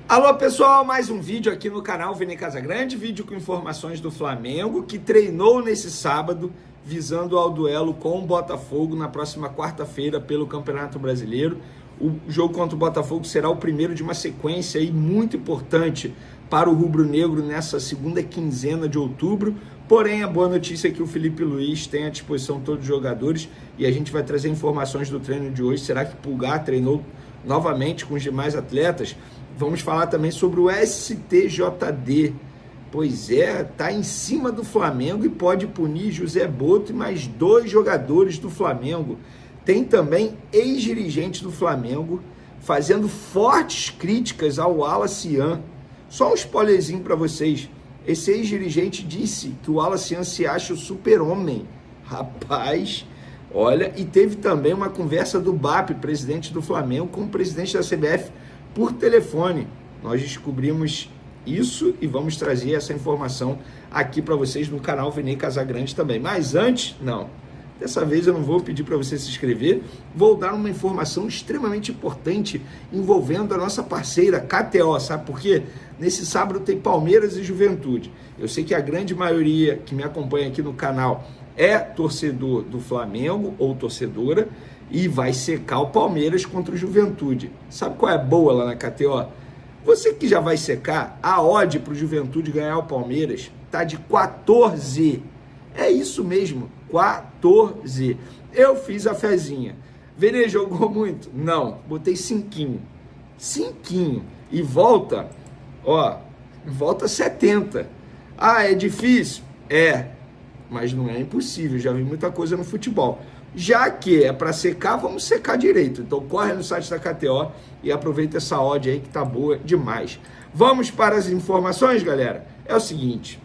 Alô pessoal, mais um vídeo aqui no canal Vini Casagrande, vídeo com informações do Flamengo, que treinou nesse sábado, visando ao duelo com o Botafogo na próxima quarta-feira pelo Campeonato Brasileiro. O jogo contra o Botafogo será o primeiro de uma sequência aí muito importante para o rubro-negro nessa segunda quinzena de outubro. Porém, a boa notícia é que o Felipe Luiz tem à disposição todos os jogadores e a gente vai trazer informações do treino de hoje. Será que Pulgar treinou novamente com os demais atletas? Vamos falar também sobre o STJD. Pois é, está em cima do Flamengo e pode punir José Boto e mais 2 jogadores do Flamengo. Tem também ex-dirigentes do Flamengo fazendo fortes críticas ao Wallace Yan. Só um spoilerzinho para vocês. Esse ex-dirigente disse que o Wallace Yan se acha o super-homem. Rapaz, olha, e teve também uma conversa do BAP, presidente do Flamengo, com o presidente da CBF por telefone. Nós descobrimos isso e vamos trazer essa informação aqui para vocês no canal Vini Casagrande também. Mas antes, não. Dessa vez eu não vou pedir para você se inscrever, vou dar uma informação extremamente importante envolvendo a nossa parceira KTO, sabe por quê? Nesse sábado tem Palmeiras e Juventude. Eu sei que a grande maioria que me acompanha aqui no canal é torcedor do Flamengo ou torcedora e vai secar o Palmeiras contra o Juventude. Sabe qual é a boa lá na KTO? Você que já vai secar, a odd para o Juventude ganhar o Palmeiras tá de 14. É isso mesmo, 14. Eu fiz a fezinha. Vene jogou muito? Não, botei 5. E volta, volta 70. Ah, é difícil? É, mas não é impossível, já vi muita coisa no futebol. Já que é para secar, vamos secar direito. Então corre no site da KTO e aproveita essa odd aí que tá boa demais. Vamos para as informações, galera? É o seguinte,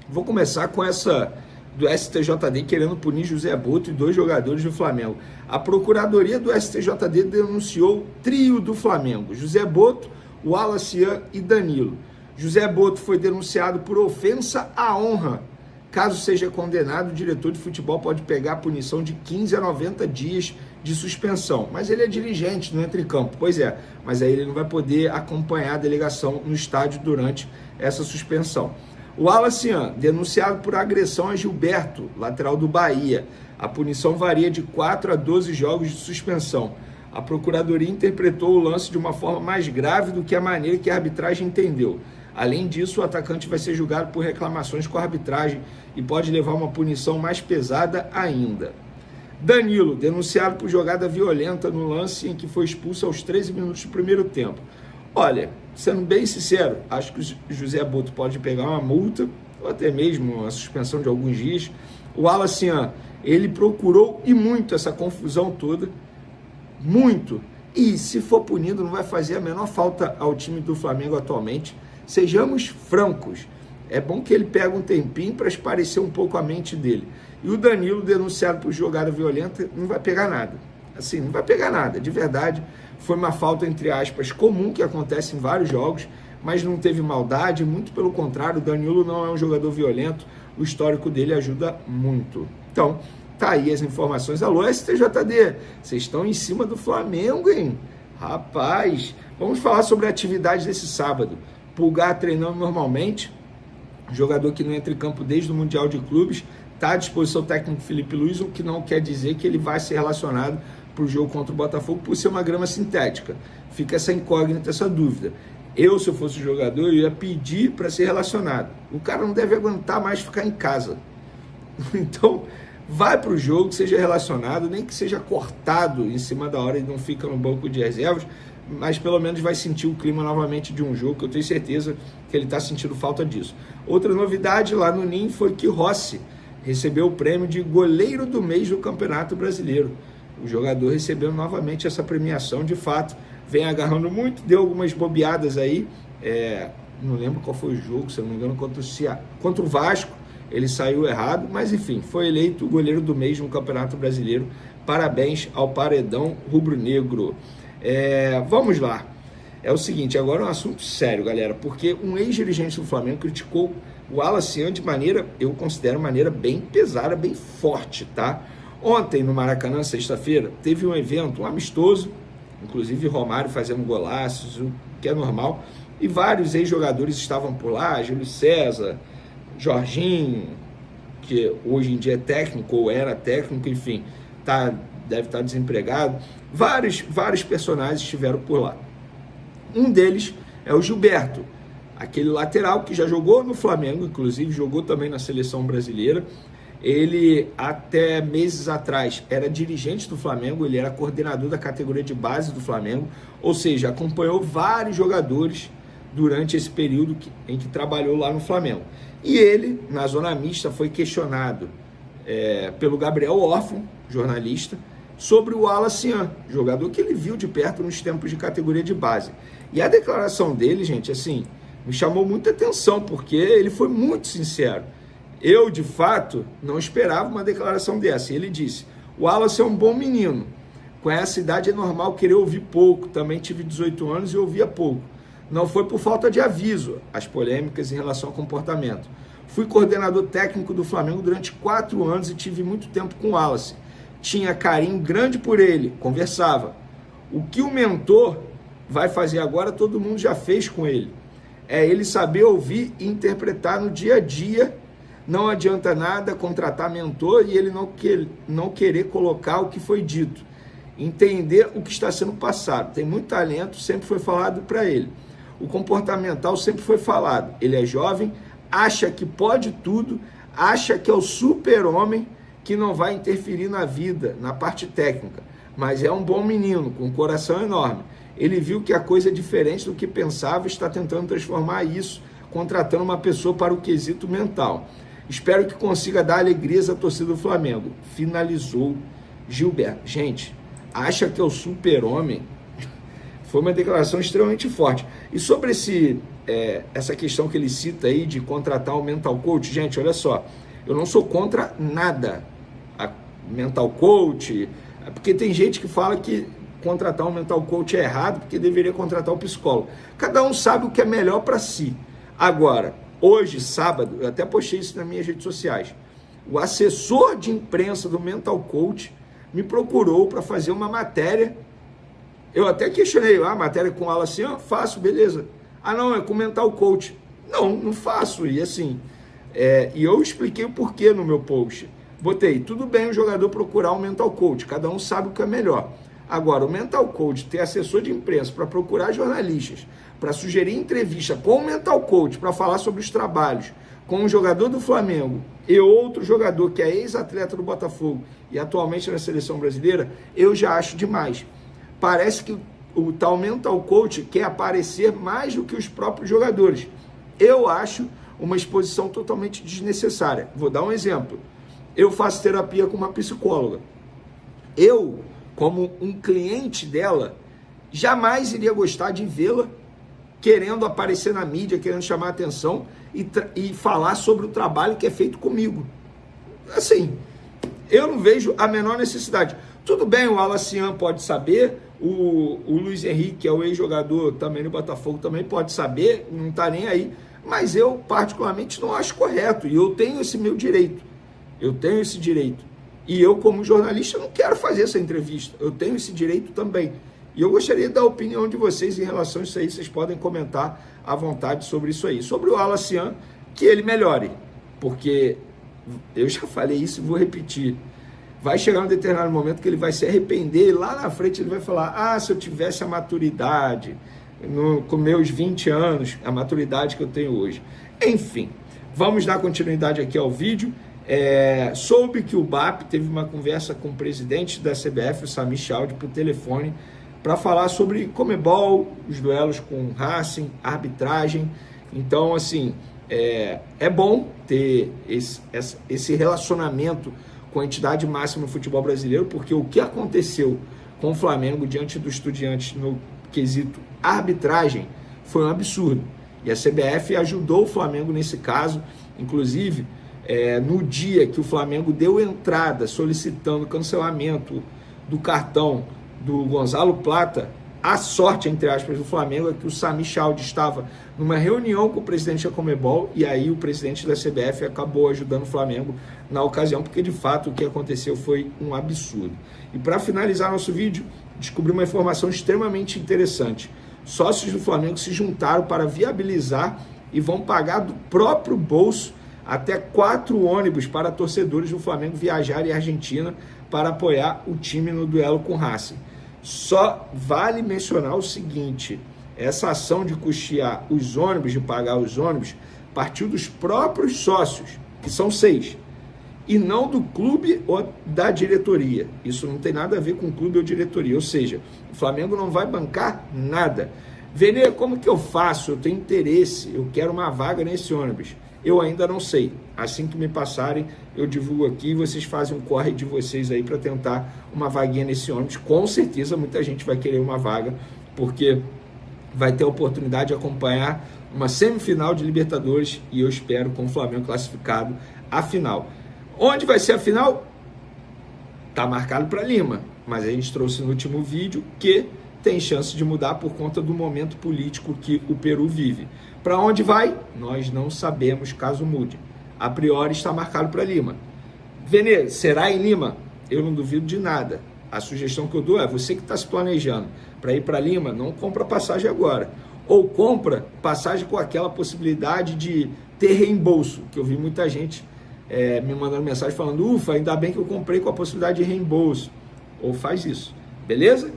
vou começar com essa do STJD querendo punir José Boto e 2 jogadores do Flamengo. A Procuradoria do STJD denunciou o trio do Flamengo, José Boto, Wallace Yan e Danilo. José Boto foi denunciado por ofensa à honra. Caso seja condenado, o diretor de futebol pode pegar a punição de 15 a 90 dias de suspensão. Mas ele é dirigente, não entra em campo. Pois é, mas aí ele não vai poder acompanhar a delegação no estádio durante essa suspensão. O Wallace Yan, denunciado por agressão a Gilberto, lateral do Bahia. A punição varia de 4 a 12 jogos de suspensão. A Procuradoria interpretou o lance de uma forma mais grave do que a maneira que a arbitragem entendeu. Além disso, o atacante vai ser julgado por reclamações com a arbitragem e pode levar uma punição mais pesada ainda. Danilo, denunciado por jogada violenta no lance em que foi expulso aos 13 minutos do primeiro tempo. Olha, sendo bem sincero, acho que o José Boto pode pegar uma multa ou até mesmo uma suspensão de alguns dias. O Wallace Yan, ele procurou e muito essa confusão toda, muito. E se for punido, não vai fazer a menor falta ao time do Flamengo atualmente. Sejamos francos, é bom que ele pegue um tempinho para esparecer um pouco a mente dele. E o Danilo, denunciado por jogada violenta, não vai pegar nada. Assim, não vai pegar nada, de verdade. Foi uma falta, entre aspas, comum que acontece em vários jogos, mas não teve maldade, muito pelo contrário, o Danilo não é um jogador violento, o histórico dele ajuda muito. Então, tá aí as informações. Alô, STJD, vocês estão em cima do Flamengo, hein? Rapaz, vamos falar sobre a atividade desse sábado. Pulgar treinando normalmente, jogador que não entra em campo desde o Mundial de Clubes, está à disposição do técnico Felipe Luiz, o que não quer dizer que ele vai ser relacionado para o jogo contra o Botafogo por ser uma grama sintética. Fica essa incógnita, essa dúvida. Eu, se eu fosse o jogador, eu ia pedir para ser relacionado. O cara não deve aguentar mais ficar em casa. Então, vai para o jogo, seja relacionado, nem que seja cortado em cima da hora e não fica no banco de reservas, mas pelo menos vai sentir o clima novamente de um jogo, que eu tenho certeza que ele está sentindo falta disso. Outra novidade lá no NIM foi que Rossi recebeu o prêmio de goleiro do mês do Campeonato Brasileiro. O jogador recebeu novamente essa premiação, de fato, vem agarrando muito, deu algumas bobeadas aí, não lembro qual foi o jogo, se eu não me engano, contra o Vasco, ele saiu errado, mas enfim, foi eleito o goleiro do mês no Campeonato Brasileiro. Parabéns ao Paredão Rubro-Negro. Vamos lá. É o seguinte, agora é um assunto sério, galera, porque um ex-dirigente do Flamengo criticou o Wallace Yan de maneira, eu considero maneira bem pesada, bem forte, tá? Ontem, no Maracanã, sexta-feira, teve um evento, um amistoso, inclusive Romário fazendo golaços, o que é normal, e vários ex-jogadores estavam por lá, Júlio César, Jorginho, que hoje em dia é técnico, ou era técnico, enfim, deve estar desempregado. Vários personagens estiveram por lá. Um deles é o Gilberto, aquele lateral que já jogou no Flamengo, inclusive jogou também na seleção brasileira. Ele, até meses atrás, era dirigente do Flamengo, ele era coordenador da categoria de base do Flamengo, ou seja, acompanhou vários jogadores durante esse período em que trabalhou lá no Flamengo. E ele, na zona mista, foi questionado pelo Gabriel Orffan, jornalista, sobre o Wallace Yan, jogador que ele viu de perto nos tempos de categoria de base. E a declaração dele, gente, assim, me chamou muita atenção, porque ele foi muito sincero. Eu, de fato, não esperava uma declaração dessa. E ele disse: o Wallace é um bom menino. Com essa idade é normal querer ouvir pouco. Também tive 18 anos e ouvia pouco. Não foi por falta de aviso, as polêmicas em relação ao comportamento. Fui coordenador técnico do Flamengo durante 4 anos e tive muito tempo com o Wallace. Tinha carinho grande por ele, conversava. O que o mentor vai fazer agora, todo mundo já fez com ele. É ele saber ouvir e interpretar no dia a dia. Não adianta nada contratar mentor e ele não querer colocar o que foi dito. Entender o que está sendo passado. Tem muito talento, sempre foi falado para ele. O comportamental sempre foi falado. Ele é jovem, acha que pode tudo, acha que é o super-homem que não vai interferir na vida, na parte técnica. Mas é um bom menino, com um coração enorme. Ele viu que a coisa é diferente do que pensava e está tentando transformar isso, contratando uma pessoa para o quesito mental. Espero que consiga dar alegrias à torcida do Flamengo. Finalizou Gilberto. Gente, acha que é o super-homem? Foi uma declaração extremamente forte. E sobre essa questão que ele cita aí de contratar o mental coach, gente, olha só, eu não sou contra nada a mental coach, porque tem gente que fala que contratar um mental coach é errado, porque deveria contratar um psicólogo. Cada um sabe o que é melhor para si. Agora, hoje, sábado, eu até postei isso nas minhas redes sociais, o assessor de imprensa do mental coach me procurou para fazer uma matéria. Eu até questionei, matéria com ela assim, faço, beleza. Não, é com mental coach. Não faço. E assim, e eu expliquei o porquê no meu post. Botei, tudo bem o jogador procurar um mental coach, cada um sabe o que é melhor. Agora, o mental coach ter assessor de imprensa para procurar jornalistas, para sugerir entrevista com o mental coach, para falar sobre os trabalhos, com um jogador do Flamengo e outro jogador que é ex-atleta do Botafogo e atualmente na seleção brasileira, eu já acho demais. Parece que o tal mental coach quer aparecer mais do que os próprios jogadores. Eu acho uma exposição totalmente desnecessária. Vou dar um exemplo. Eu faço terapia com uma psicóloga. Eu, como um cliente dela, jamais iria gostar de vê-la querendo aparecer na mídia, querendo chamar a atenção e falar sobre o trabalho que é feito comigo. Assim, eu não vejo a menor necessidade. Tudo bem, o Wallace Yan pode saber, o Luiz Henrique, que é o ex-jogador também no Botafogo, também pode saber, não está nem aí, mas eu particularmente não acho correto, e eu tenho esse meu direito, e eu como jornalista não quero fazer essa entrevista, eu tenho esse direito também, e eu gostaria da opinião de vocês em relação a isso aí, vocês podem comentar à vontade sobre isso aí, sobre o Wallace Yan, que ele melhore, porque eu já falei isso e vou repetir. Vai chegar um determinado momento que ele vai se arrepender e lá na frente ele vai falar, se eu tivesse a maturidade, com meus 20 anos, a maturidade que eu tenho hoje. Enfim, vamos dar continuidade aqui ao vídeo. Soube que o BAP teve uma conversa com o presidente da CBF, o Sami Chaldi, por telefone, para falar sobre Conmebol, os duelos com Racing, arbitragem. Então, assim, é bom ter esse relacionamento com a entidade máxima do futebol brasileiro, porque o que aconteceu com o Flamengo diante do Estudiantes no quesito arbitragem foi um absurdo. E a CBF ajudou o Flamengo nesse caso, inclusive no dia que o Flamengo deu entrada solicitando cancelamento do cartão do Gonzalo Plata, a sorte, entre aspas, do Flamengo é que o Sami Chaldi estava numa reunião com o presidente da Conmebol e aí o presidente da CBF acabou ajudando o Flamengo na ocasião, porque de fato o que aconteceu foi um absurdo. E para finalizar nosso vídeo, descobri uma informação extremamente interessante. sócios do Flamengo se juntaram para viabilizar e vão pagar do próprio bolso até 4 ônibus para torcedores do Flamengo viajarem à Argentina para apoiar o time no duelo com o Racing. Só vale mencionar o seguinte: essa ação de custear os ônibus, de pagar os ônibus, partiu dos próprios sócios, que são 6, e não do clube ou da diretoria. Isso não tem nada a ver com clube ou diretoria, ou seja, o Flamengo não vai bancar nada. Vene, como que eu faço? Eu tenho interesse, eu quero uma vaga nesse ônibus. Eu ainda não sei. Assim que me passarem, eu divulgo aqui e vocês fazem um corre de vocês aí para tentar uma vaguinha nesse ônibus. Com certeza muita gente vai querer uma vaga, porque vai ter a oportunidade de acompanhar uma semifinal de Libertadores e eu espero com o Flamengo classificado à final. Onde vai ser a final? Tá marcado para Lima, mas a gente trouxe no último vídeo que tem chance de mudar por conta do momento político que o Peru vive. Para onde vai? Nós não sabemos, caso mude. A priori está marcado para Lima. Vene, será em Lima? Eu não duvido de nada. A sugestão que eu dou é, você que está se planejando para ir para Lima, não compra passagem agora. Ou compra passagem com aquela possibilidade de ter reembolso, que eu vi muita gente me mandando mensagem falando, ufa, ainda bem que eu comprei com a possibilidade de reembolso. Ou faz isso, beleza?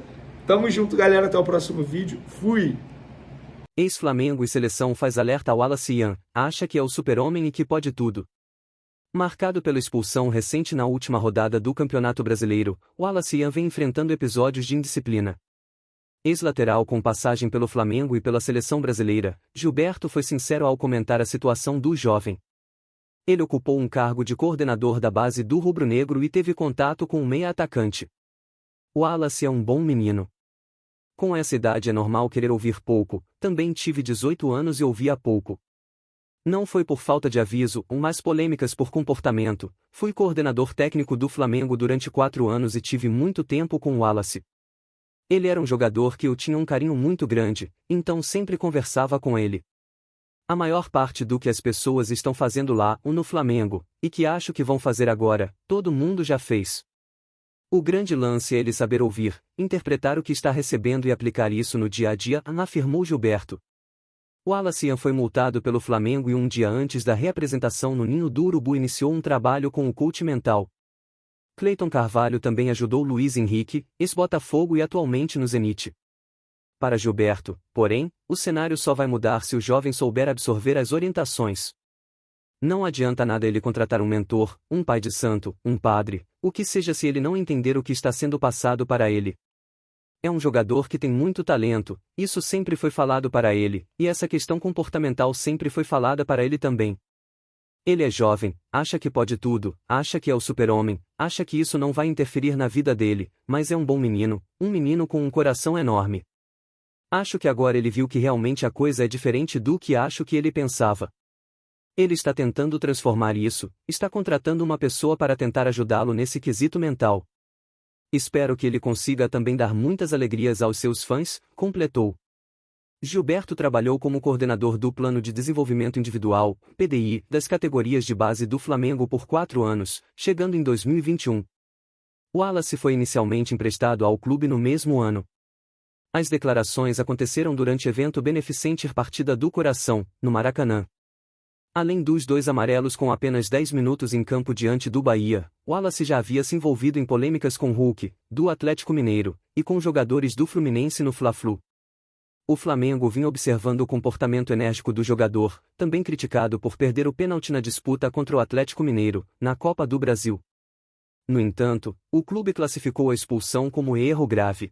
Tamo junto, galera, até o próximo vídeo. Fui! Ex-Flamengo e seleção faz alerta ao Wallace Ian, acha que é o super-homem e que pode tudo. Marcado pela expulsão recente na última rodada do Campeonato Brasileiro, Wallace Ian vem enfrentando episódios de indisciplina. Ex-lateral com passagem pelo Flamengo e pela seleção brasileira, Gilberto foi sincero ao comentar a situação do jovem. Ele ocupou um cargo de coordenador da base do rubro-negro e teve contato com o meia-atacante. Wallace é um bom menino. Com essa idade é normal querer ouvir pouco, também tive 18 anos e ouvia pouco. Não foi por falta de aviso, mas polêmicas por comportamento. Fui coordenador técnico do Flamengo durante 4 anos e tive muito tempo com o Wallace. Ele era um jogador que eu tinha um carinho muito grande, então sempre conversava com ele. A maior parte do que as pessoas estão fazendo lá, no Flamengo, e que acho que vão fazer agora, todo mundo já fez. O grande lance é ele saber ouvir, interpretar o que está recebendo e aplicar isso no dia a dia, afirmou Gilberto. Wallace Ian foi multado pelo Flamengo e um dia antes da reapresentação no Ninho do Urubu iniciou um trabalho com o coach mental. Cleiton Carvalho também ajudou Luiz Henrique, ex-Botafogo e atualmente no Zenit. Para Gilberto, porém, o cenário só vai mudar se o jovem souber absorver as orientações. Não adianta nada ele contratar um mentor, um pai de santo, um padre, o que seja se ele não entender o que está sendo passado para ele. É um jogador que tem muito talento, isso sempre foi falado para ele, e essa questão comportamental sempre foi falada para ele também. Ele é jovem, acha que pode tudo, acha que é o super-homem, acha que isso não vai interferir na vida dele, mas é um bom menino, um menino com um coração enorme. Acho que agora ele viu que realmente a coisa é diferente do que acho que ele pensava. Ele está tentando transformar isso, está contratando uma pessoa para tentar ajudá-lo nesse quesito mental. Espero que ele consiga também dar muitas alegrias aos seus fãs, completou. Gilberto trabalhou como coordenador do Plano de Desenvolvimento Individual, PDI, das categorias de base do Flamengo por 4 anos, chegando em 2021. Wallace foi inicialmente emprestado ao clube no mesmo ano. As declarações aconteceram durante evento beneficente Partida do Coração, no Maracanã. Além dos 2 amarelos com apenas 10 minutos em campo diante do Bahia, Wallace já havia se envolvido em polêmicas com Hulk, do Atlético Mineiro, e com jogadores do Fluminense no Fla-Flu. O Flamengo vinha observando o comportamento enérgico do jogador, também criticado por perder o pênalti na disputa contra o Atlético Mineiro, na Copa do Brasil. No entanto, o clube classificou a expulsão como erro grave.